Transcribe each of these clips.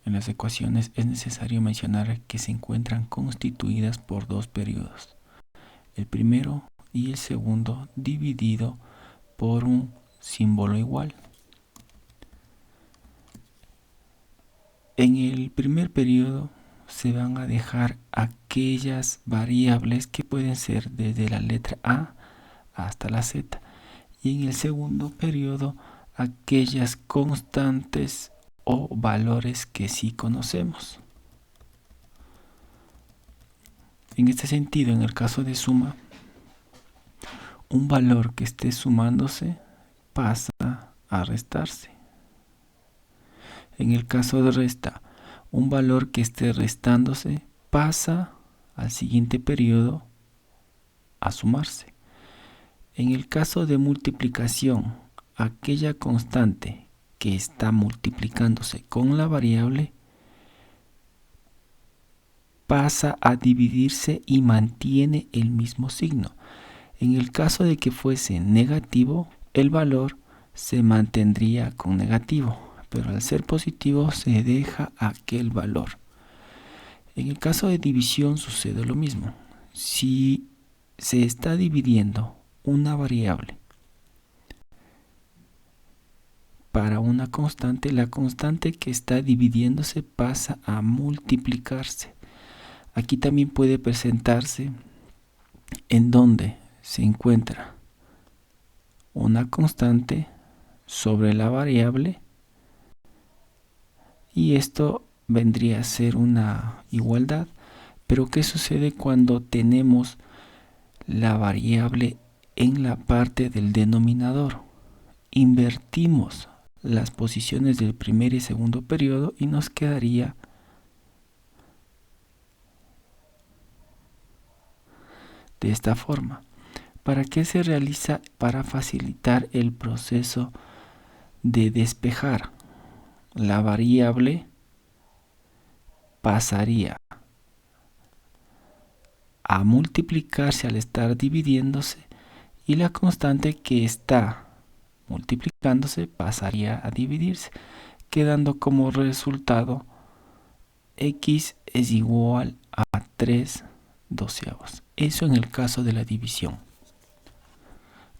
en las ecuaciones es necesario mencionar que se encuentran constituidas por dos periodos, el primero y el segundo dividido por un símbolo igual. En el primer periodo se van a dejar aquellas variables que pueden ser desde la letra A hasta la Z, y en el segundo periodo aquellas constantes o valores que sí conocemos. En este sentido, en el caso de suma, un valor que esté sumándose pasa a restarse. En el caso de resta, un valor que esté restándose pasa al siguiente periodo a sumarse. En el caso de multiplicación, aquella constante que está multiplicándose con la variable pasa a dividirse y mantiene el mismo signo. En el caso de que fuese negativo, el valor se mantendría con negativo, pero al ser positivo se deja aquel valor. En el caso de división sucede lo mismo. Si se está dividiendo una variable para una constante, la constante que está dividiéndose pasa a multiplicarse. Aquí también puede presentarse en donde se encuentra una constante sobre la variable, y esto vendría a ser una igualdad. Pero ¿qué sucede cuando tenemos la variable en la parte del denominador? Invertimos las posiciones del primer y segundo periodo y nos quedaría de esta forma. ¿Para qué se realiza? Para facilitar el proceso de despejar. La variable pasaría a multiplicarse al estar dividiéndose, y la constante que está multiplicándose pasaría a dividirse, quedando como resultado x es igual a 3/12. Eso en el caso de la división.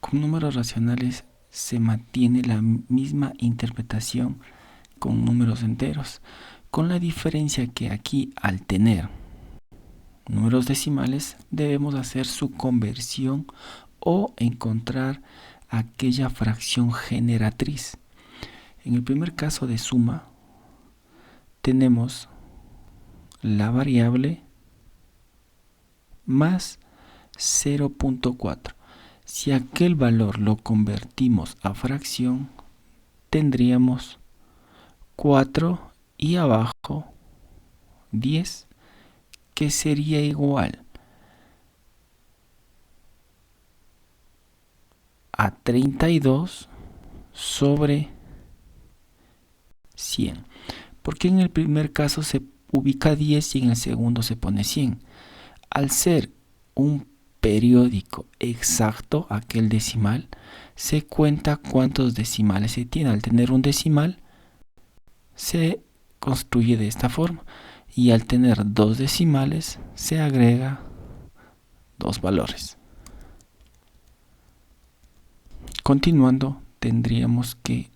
Con números racionales se mantiene la misma interpretación con números enteros, con la diferencia que aquí, al tener números decimales, debemos hacer su conversión o encontrar aquella fracción generatriz. En el primer caso de suma, tenemos la variable más 0.4. Si aquel valor lo convertimos a fracción, tendríamos 4 y abajo 10, que sería igual a 32 sobre 100. Porque en el primer caso se ubica 10 y en el segundo se pone 100. Al ser un periódico exacto, aquel decimal, se cuenta cuántos decimales se tiene. Al tener un decimal, se construye de esta forma. Y al tener dos decimales, se agrega dos valores. Continuando, tendríamos que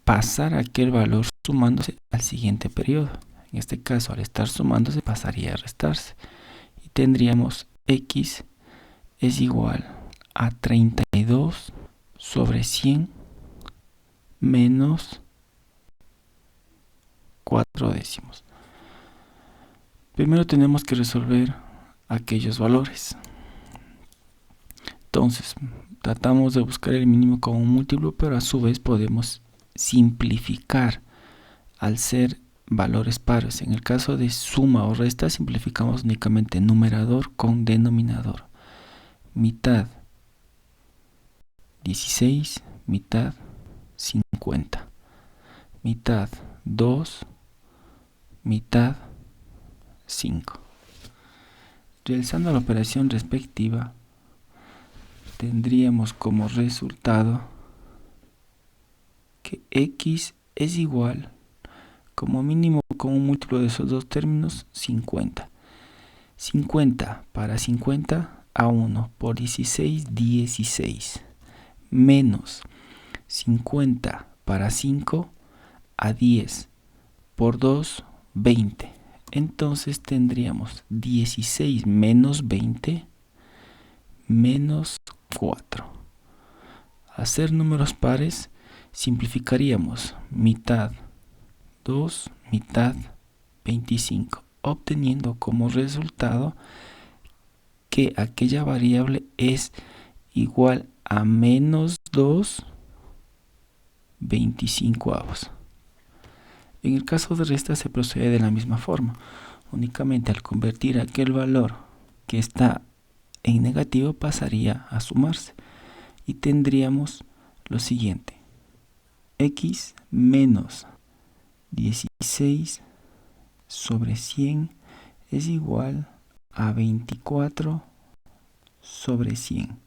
pasar aquel valor sumándose al siguiente periodo. En este caso, al estar sumándose, pasaría a restarse. Y tendríamos x es igual a 32 sobre 100 menos 4 décimos. Primero tenemos que resolver aquellos valores. Entonces, tratamos de buscar el mínimo como un múltiplo, pero a su vez podemos simplificar al ser valores pares. En el caso de suma o resta, simplificamos únicamente numerador con denominador. Mitad 16, mitad 50, mitad 2, mitad 5. Realizando la operación respectiva, tendríamos como resultado que x es igual, como mínimo con un múltiplo de esos dos términos, 50. 50 para 50 a 1 por 16, 16. Menos 50 para 5 a 10 por 2, 20. Entonces tendríamos 16 menos 20 menos 4. Hacer números pares, simplificaríamos mitad 2, mitad 25, obteniendo como resultado que aquella variable es igual a menos 2 25avos. En el caso de resta se procede de la misma forma, únicamente al convertir aquel valor que está en negativo pasaría a sumarse y tendríamos lo siguiente: x menos 16 sobre 100 es igual a 24 sobre 100.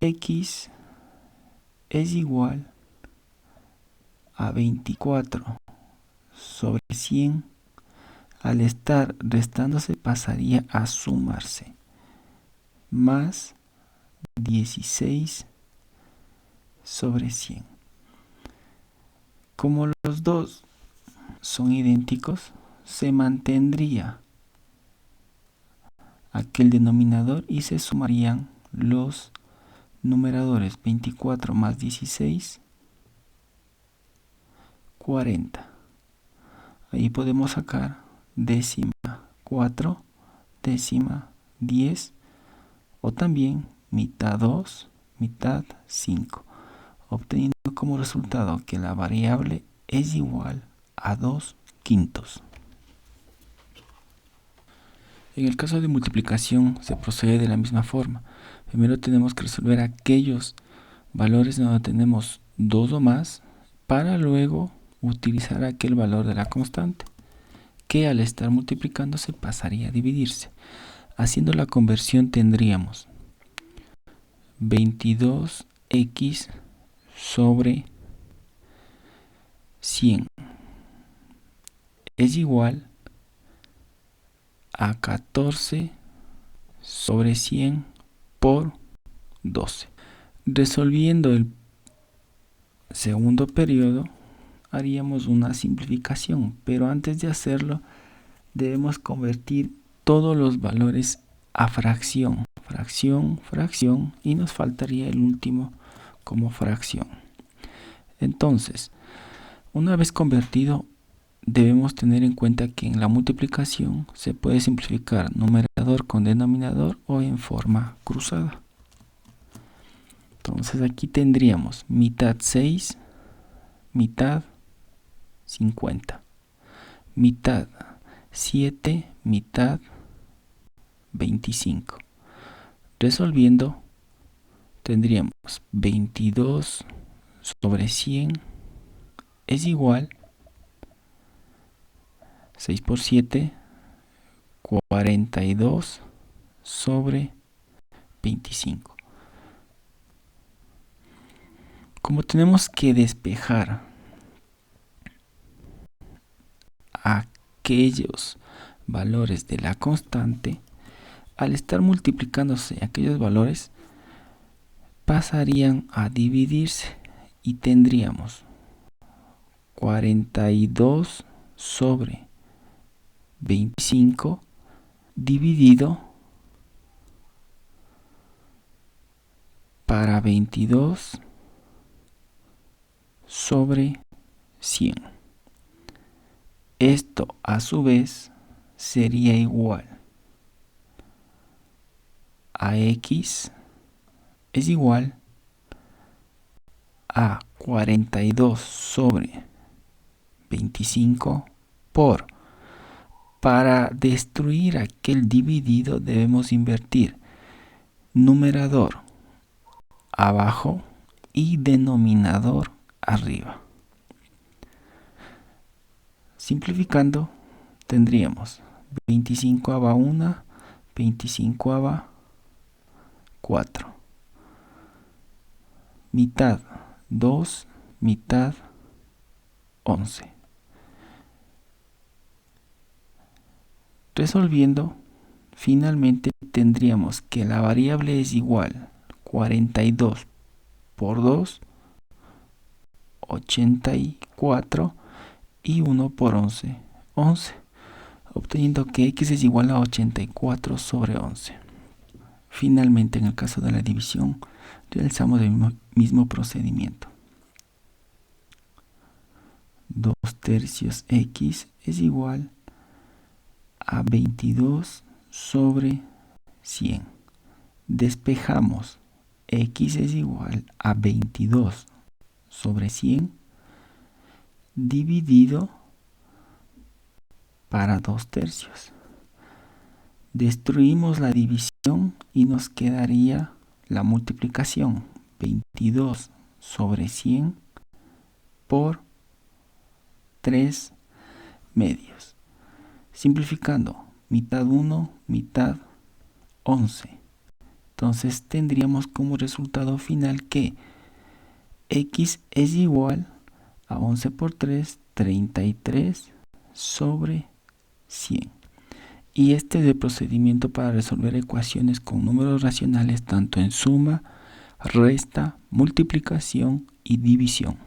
X es igual a 24 sobre 100. Al estar restándose pasaría a sumarse, más 16 sobre 100. Como los dos son idénticos, se mantendría aquel denominador y se sumarían los numeradores. 24 más 16, 40. Ahí podemos sacar décima 4, décima 10 o también mitad 2, mitad 5, obteniendo como resultado que la variable es igual a 2 quintos. En el caso de multiplicación se procede de la misma forma. Primero tenemos que resolver aquellos valores donde tenemos 2 o más para luego utilizar aquel valor de la constante, que al estar multiplicándose pasaría a dividirse. Haciendo la conversión tendríamos 22x sobre 100 es igual a 14 sobre 100 por 12. Resolviendo el segundo periodo haríamos una simplificación, pero antes de hacerlo debemos convertir todos los valores a fracción, fracción, y nos faltaría el último como fracción. Entonces, una vez convertido, debemos tener en cuenta que en la multiplicación se puede simplificar numerador con denominador o en forma cruzada. Entonces aquí tendríamos mitad 6, mitad 50, mitad 7, mitad 25. Resolviendo tendríamos 22 sobre 100 es igual 6 por 7, 42 sobre 25. Como tenemos que despejar aquellos valores de la constante, al estar multiplicándose aquellos valores pasarían a dividirse y tendríamos 42 sobre 25 dividido para 22 sobre 100. Esto a su vez sería igual a x es igual a 42 sobre 25 por. Para destruir aquel dividido debemos invertir numerador abajo y denominador arriba. Simplificando tendríamos 25ava 1, 25ava 4, mitad 2, mitad 11. Resolviendo, finalmente tendríamos que la variable es igual 42 por 2, 84 y 1 por 11, 11, obteniendo que x es igual a 84 sobre 11. Finalmente, en el caso de la división, realizamos el mismo procedimiento. 2 tercios x es igual a 22 sobre 100. Despejamos, x es igual a 22 sobre 100 dividido para 2 tercios. Destruimos la división y nos quedaría la multiplicación, 22 sobre 100 por 3 medios. Simplificando, mitad 1, mitad 11. Entonces tendríamos como resultado final que x es igual a 11 por 3, 33 sobre 100. Y este es el procedimiento para resolver ecuaciones con números racionales tanto en suma, resta, multiplicación y división.